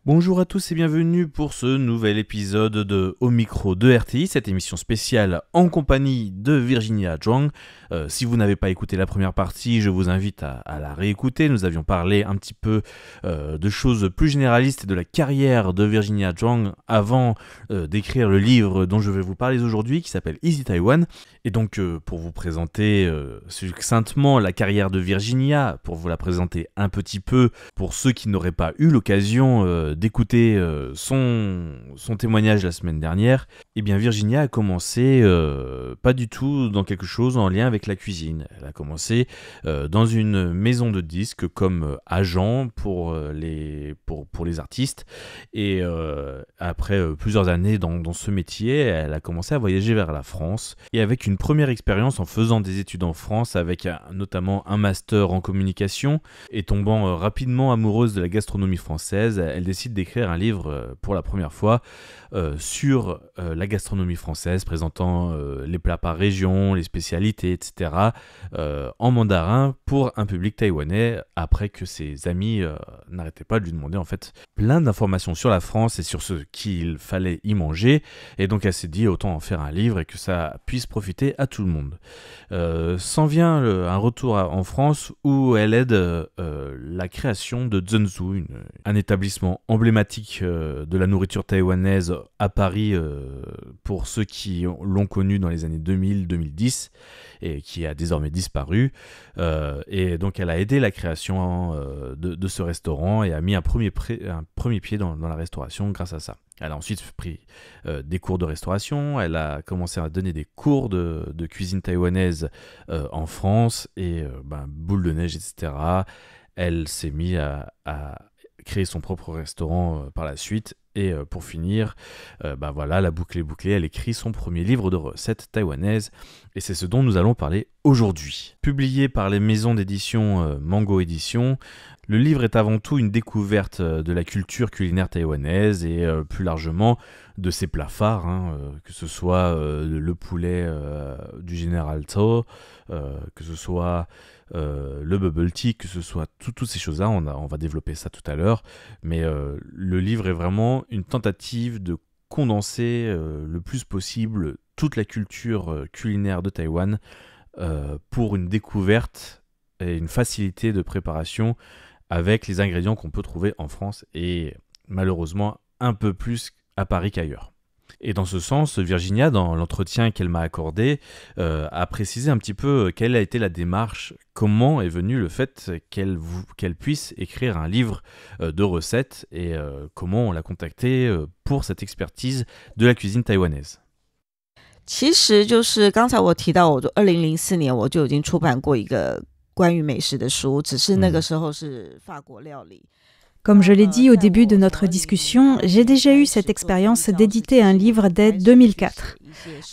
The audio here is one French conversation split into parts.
Bonjour à tous et bienvenue pour ce nouvel épisode de Au micro de RTI, cette émission spéciale en compagnie de Virginia Zhuang. Si vous n'avez pas écouté la première partie, je vous invite à la réécouter. Nous avions parlé un petit peu de choses plus généralistes et de la carrière de Virginia Zhuang avant d'écrire le livre dont je vais vous parler aujourd'hui, qui s'appelle Easy Taiwan. Et donc pour vous présenter succinctement la carrière de Virginia, pour vous la présenter un petit peu pour ceux qui n'auraient pas eu l'occasion d'écouter son témoignage la semaine dernière, eh bien Virginia a commencé pas du tout dans quelque chose en lien avec la cuisine. Elle a commencé dans une maison de disques comme agent pour les artistes et après plusieurs années dans ce métier, elle a commencé à voyager vers la France et avec une première expérience en faisant des études en France avec notamment un master en communication et tombant rapidement amoureuse de la gastronomie française, elle décide d'écrire un livre pour la première fois sur la gastronomie française, présentant les plats par région, les spécialités, etc. En mandarin pour un public taïwanais, après que ses amis n'arrêtaient pas de lui demander en fait plein d'informations sur la France et sur ce qu'il fallait y manger. Et donc elle s'est dit autant en faire un livre et que ça puisse profiter à tout le monde. S'en vient un retour en France où elle aide la création de Zhenzhou, un établissement emblématique de la nourriture taïwanaise à Paris pour ceux qui l'ont connu dans les années 2000-2010 et qui a désormais disparu. Et donc elle a aidé la création de ce restaurant et a mis un premier pied dans la restauration grâce à ça. Elle a ensuite pris des cours de restauration, elle a commencé à donner des cours de cuisine taïwanaise en France et boule de neige, etc. Elle s'est mise à créer son propre restaurant par la suite et pour finir, la boucle est bouclée, elle écrit son premier livre de recettes taïwanaises et c'est ce dont nous allons parler aujourd'hui. Publié par les maisons d'édition Mango Édition, le livre est avant tout une découverte de la culture culinaire taïwanaise et plus largement de ses plats phares, que ce soit le poulet du général Tso, que ce soit le bubble tea, que ce soit toutes ces choses-là, on va développer ça tout à l'heure, mais le livre est vraiment une tentative de condenser le plus possible toute la culture culinaire de Taïwan pour une découverte et une facilité de préparation avec les ingrédients qu'on peut trouver en France et malheureusement un peu plus à Paris qu'ailleurs. Et dans ce sens, Virginia, dans l'entretien qu'elle m'a accordé, a précisé un petit peu quelle a été la démarche, comment est venu le fait qu'elle puisse écrire un livre de recettes et comment on l'a contactée pour cette expertise de la cuisine taïwanaise. 其实就是刚才我提到，我2004年我就已经出版过一个关于美食的书，只是那个时候是法国料理。 Comme je l'ai dit au début de notre discussion, j'ai déjà eu cette expérience d'éditer un livre dès 2004.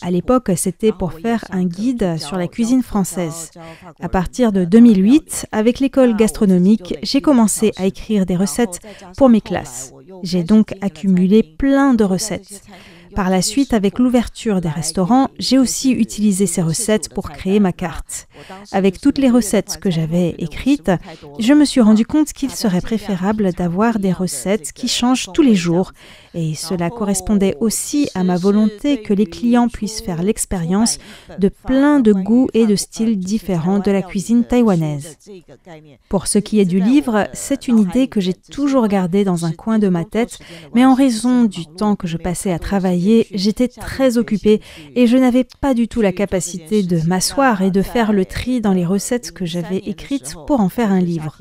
À l'époque, c'était pour faire un guide sur la cuisine française. À partir de 2008, avec l'école gastronomique, j'ai commencé à écrire des recettes pour mes classes. J'ai donc accumulé plein de recettes. Par la suite, avec l'ouverture des restaurants, j'ai aussi utilisé ces recettes pour créer ma carte. Avec toutes les recettes que j'avais écrites, je me suis rendu compte qu'il serait préférable d'avoir des recettes qui changent tous les jours. Et cela correspondait aussi à ma volonté que les clients puissent faire l'expérience de plein de goûts et de styles différents de la cuisine taïwanaise. Pour ce qui est du livre, c'est une idée que j'ai toujours gardée dans un coin de ma tête, mais en raison du temps que je passais à travailler, j'étais très occupée et je n'avais pas du tout la capacité de m'asseoir et de faire le tri dans les recettes que j'avais écrites pour en faire un livre.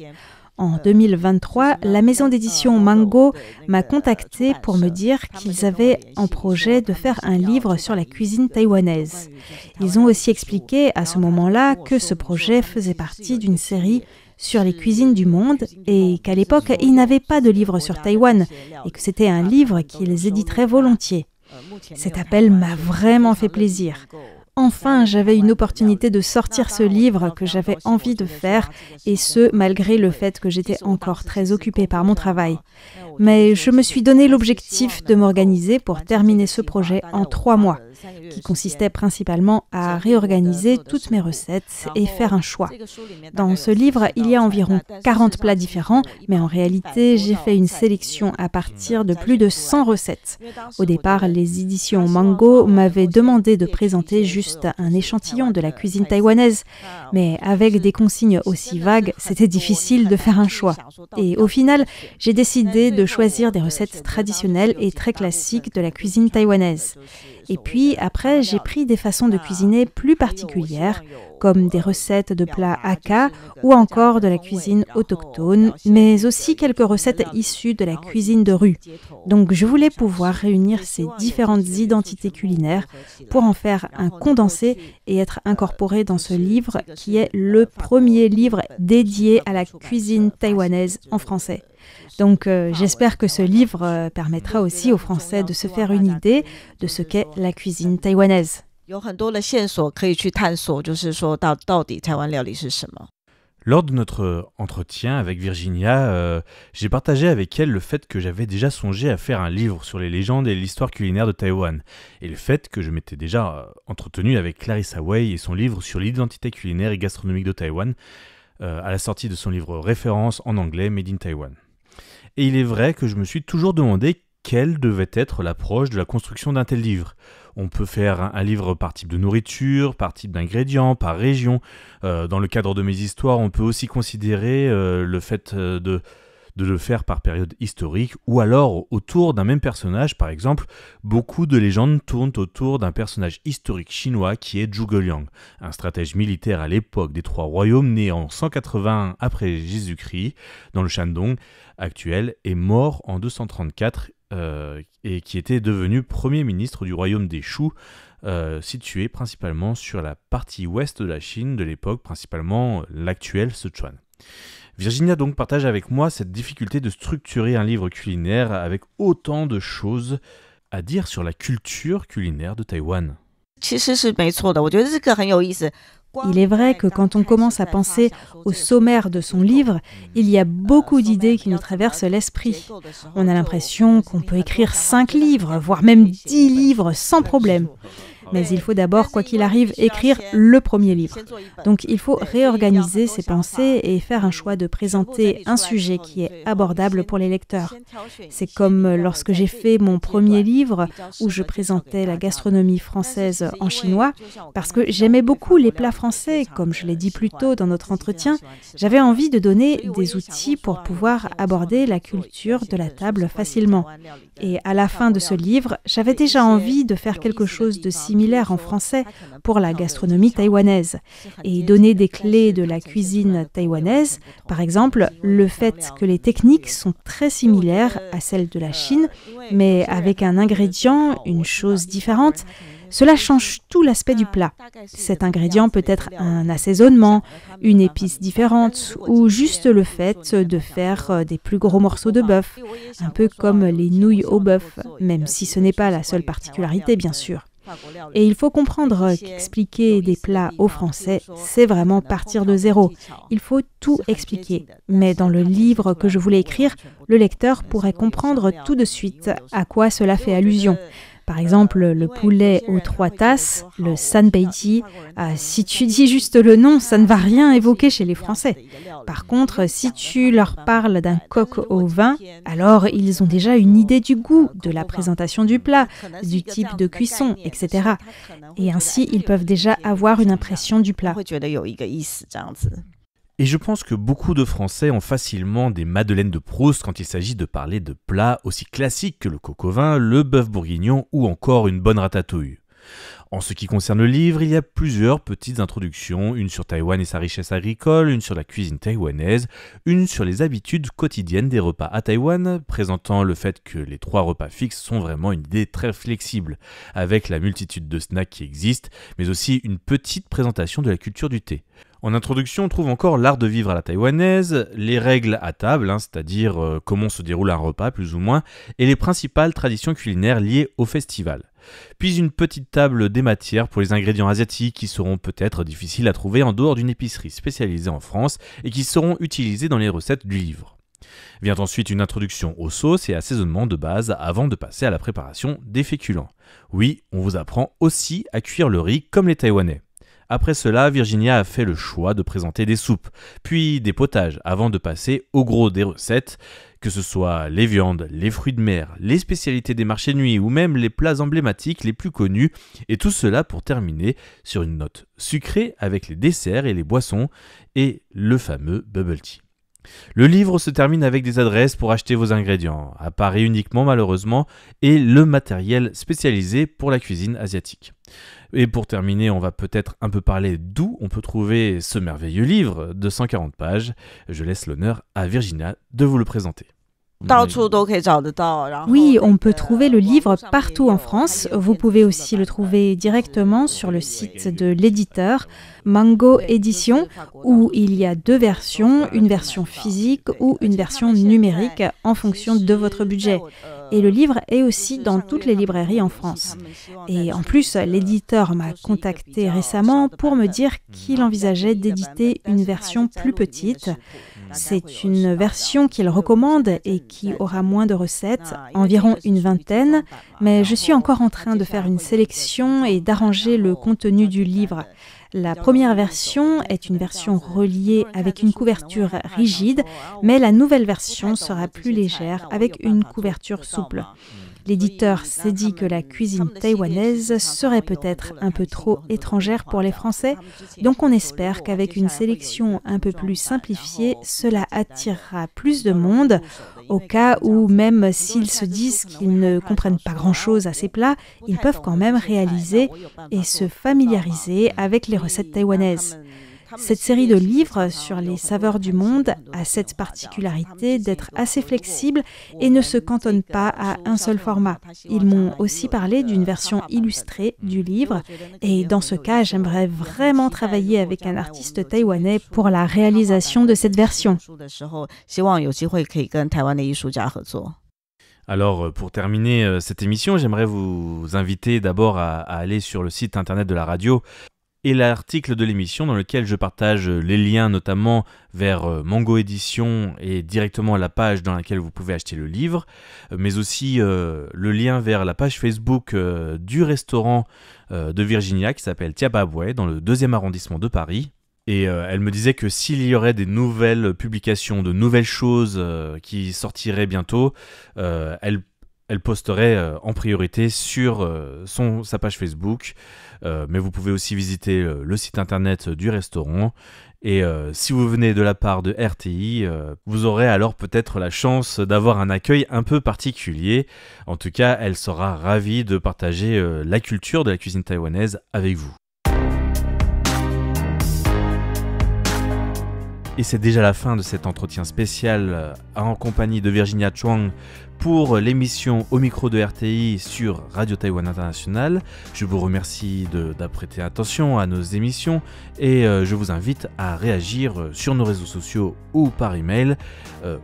En 2023, la maison d'édition Mango m'a contactée pour me dire qu'ils avaient en projet de faire un livre sur la cuisine taïwanaise. Ils ont aussi expliqué à ce moment-là que ce projet faisait partie d'une série sur les cuisines du monde et qu'à l'époque, ils n'avaient pas de livre sur Taïwan et que c'était un livre qu'ils éditeraient volontiers. Cet appel m'a vraiment fait plaisir. enfin j'avais une opportunité de sortir ce livre que j'avais envie de faire, et ce, malgré le fait que j'étais encore très occupée par mon travail. Mais je me suis donné l'objectif de m'organiser pour terminer ce projet en 3 mois, qui consistait principalement à réorganiser toutes mes recettes et faire un choix. Dans ce livre, il y a environ 40 plats différents, mais en réalité, j'ai fait une sélection à partir de plus de 100 recettes. Au départ, les éditions Mango m'avaient demandé de présenter juste un échantillon de la cuisine taïwanaise, mais avec des consignes aussi vagues, c'était difficile de faire un choix. Et au final, j'ai décidé de choisir des recettes traditionnelles et très classiques de la cuisine taïwanaise. Et puis après, j'ai pris des façons de cuisiner plus particulières, comme des recettes de plats Hakka ou encore de la cuisine autochtone, mais aussi quelques recettes issues de la cuisine de rue. Donc je voulais pouvoir réunir ces différentes identités culinaires pour en faire un condensé et être incorporé dans ce livre qui est le premier livre dédié à la cuisine taïwanaise en français. Donc j'espère que ce livre permettra aussi aux Français de se faire une idée de ce qu'est la cuisine taïwanaise. Lors de notre entretien avec Virginia, j'ai partagé avec elle le fait que j'avais déjà songé à faire un livre sur les légendes et l'histoire culinaire de Taïwan, et le fait que je m'étais déjà entretenu avec Clarissa Wei et son livre sur l'identité culinaire et gastronomique de Taïwan, à la sortie de son livre référence en anglais Made in Taiwan. Et il est vrai que je me suis toujours demandé quelle devait être l'approche de la construction d'un tel livre. On peut faire un livre par type de nourriture, par type d'ingrédients, par région. Dans le cadre de mes histoires, on peut aussi considérer le fait de le faire par période historique ou alors autour d'un même personnage. Par exemple, beaucoup de légendes tournent autour d'un personnage historique chinois qui est Zhuge Liang, un stratège militaire à l'époque des 3 royaumes né en 181 après Jésus-Christ dans le Shandong actuel et mort en 234 et qui était devenu premier ministre du royaume des Shu, situé principalement sur la partie ouest de la Chine de l'époque, principalement l'actuel Sichuan. Virginia donc partage avec moi cette difficulté de structurer un livre culinaire avec autant de choses à dire sur la culture culinaire de Taïwan. Il est vrai que quand on commence à penser au sommaire de son livre, il y a beaucoup d'idées qui nous traversent l'esprit. On a l'impression qu'on peut écrire 5 livres, voire même 10 livres sans problème. Mais il faut d'abord, quoi qu'il arrive, écrire le premier livre. Donc il faut réorganiser ses pensées et faire un choix de présenter un sujet qui est abordable pour les lecteurs. C'est comme lorsque j'ai fait mon premier livre où je présentais la gastronomie française en chinois, parce que j'aimais beaucoup les plats français, comme je l'ai dit plus tôt dans notre entretien, j'avais envie de donner des outils pour pouvoir aborder la culture de la table facilement. Et à la fin de ce livre, j'avais déjà envie de faire quelque chose de similaire en français pour la gastronomie taïwanaise et donner des clés de la cuisine taïwanaise, par exemple le fait que les techniques sont très similaires à celles de la Chine, mais avec un ingrédient, une chose différente. Cela change tout l'aspect du plat. Cet ingrédient peut être un assaisonnement, une épice différente ou juste le fait de faire des plus gros morceaux de bœuf, un peu comme les nouilles au bœuf, même si ce n'est pas la seule particularité bien sûr. Et il faut comprendre qu'expliquer des plats aux Français, c'est vraiment partir de zéro. Il faut tout expliquer. Mais dans le livre que je voulais écrire, le lecteur pourrait comprendre tout de suite à quoi cela fait allusion. Par exemple, le poulet aux 3 tasses, le sanbeiji, si tu dis juste le nom, ça ne va rien évoquer chez les Français. Par contre, si tu leur parles d'un coq au vin, alors ils ont déjà une idée du goût, de la présentation du plat, du type de cuisson, etc. Et ainsi, ils peuvent déjà avoir une impression du plat. Et je pense que beaucoup de Français ont facilement des madeleines de Proust quand il s'agit de parler de plats aussi classiques que le coq au vin, le bœuf bourguignon ou encore une bonne ratatouille. En ce qui concerne le livre, il y a plusieurs petites introductions, une sur Taïwan et sa richesse agricole, une sur la cuisine taïwanaise, une sur les habitudes quotidiennes des repas à Taïwan, présentant le fait que les 3 repas fixes sont vraiment une idée très flexible, avec la multitude de snacks qui existent, mais aussi une petite présentation de la culture du thé. En introduction, on trouve encore l'art de vivre à la taïwanaise, les règles à table, c'est-à-dire comment se déroule un repas plus ou moins, et les principales traditions culinaires liées au festival. Puis une petite table des matières pour les ingrédients asiatiques qui seront peut-être difficiles à trouver en dehors d'une épicerie spécialisée en France et qui seront utilisés dans les recettes du livre. Vient ensuite une introduction aux sauces et assaisonnements de base avant de passer à la préparation des féculents. Oui, on vous apprend aussi à cuire le riz comme les Taïwanais. Après cela, Virginia a fait le choix de présenter des soupes, puis des potages, avant de passer au gros des recettes, que ce soit les viandes, les fruits de mer, les spécialités des marchés de nuit ou même les plats emblématiques les plus connus, et tout cela pour terminer sur une note sucrée avec les desserts et les boissons, et le fameux bubble tea. Le livre se termine avec des adresses pour acheter vos ingrédients, à Paris uniquement malheureusement, et le matériel spécialisé pour la cuisine asiatique. Et pour terminer, on va peut-être un peu parler d'où on peut trouver ce merveilleux livre de 140 pages. Je laisse l'honneur à Virginia de vous le présenter. Oui, on peut trouver le livre partout en France. Vous pouvez aussi le trouver directement sur le site de l'éditeur Mango Édition, où il y a 2 versions, une version physique ou une version numérique en fonction de votre budget. Et le livre est aussi dans toutes les librairies en France. Et en plus, l'éditeur m'a contacté récemment pour me dire qu'il envisageait d'éditer une version plus petite. C'est une version qu'il recommande et qui aura moins de recettes, environ une 20aine, mais je suis encore en train de faire une sélection et d'arranger le contenu du livre. La première version est une version reliée avec une couverture rigide, mais la nouvelle version sera plus légère avec une couverture souple. L'éditeur s'est dit que la cuisine taïwanaise serait peut-être un peu trop étrangère pour les Français, donc on espère qu'avec une sélection un peu plus simplifiée, cela attirera plus de monde, au cas où même s'ils se disent qu'ils ne comprennent pas grand-chose à ces plats, ils peuvent quand même réaliser et se familiariser avec les recettes taïwanaises. Cette série de livres sur les saveurs du monde a cette particularité d'être assez flexible et ne se cantonne pas à un seul format. Ils m'ont aussi parlé d'une version illustrée du livre et dans ce cas, j'aimerais vraiment travailler avec un artiste taïwanais pour la réalisation de cette version. Alors, pour terminer cette émission, j'aimerais vous inviter d'abord à aller sur le site internet de la radio et l'article de l'émission dans lequel je partage les liens notamment vers Mango Édition et directement à la page dans laquelle vous pouvez acheter le livre, mais aussi le lien vers la page Facebook du restaurant de Virginia qui s'appelle Tiababwe dans le 2e arrondissement de Paris. Et elle me disait que s'il y aurait des nouvelles publications, de nouvelles choses qui sortiraient bientôt, elle posterait en priorité sur sa page Facebook, mais vous pouvez aussi visiter le site internet du restaurant. Et si vous venez de la part de RTI, vous aurez alors peut-être la chance d'avoir un accueil un peu particulier. En tout cas, elle sera ravie de partager la culture de la cuisine taïwanaise avec vous. Et c'est déjà la fin de cet entretien spécial en compagnie de Virginia Chuang pour l'émission Au micro de RTI sur Radio Taïwan International. Je vous remercie d'apprêter attention à nos émissions et je vous invite à réagir sur nos réseaux sociaux ou par email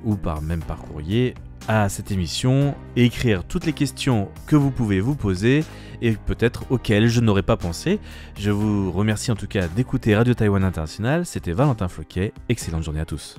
ou même par courrier à cette émission et écrire toutes les questions que vous pouvez vous poser et peut-être auxquelles je n'aurais pas pensé. Je vous remercie en tout cas d'écouter Radio Taïwan International. C'était Valentin Floquet. Excellente journée à tous.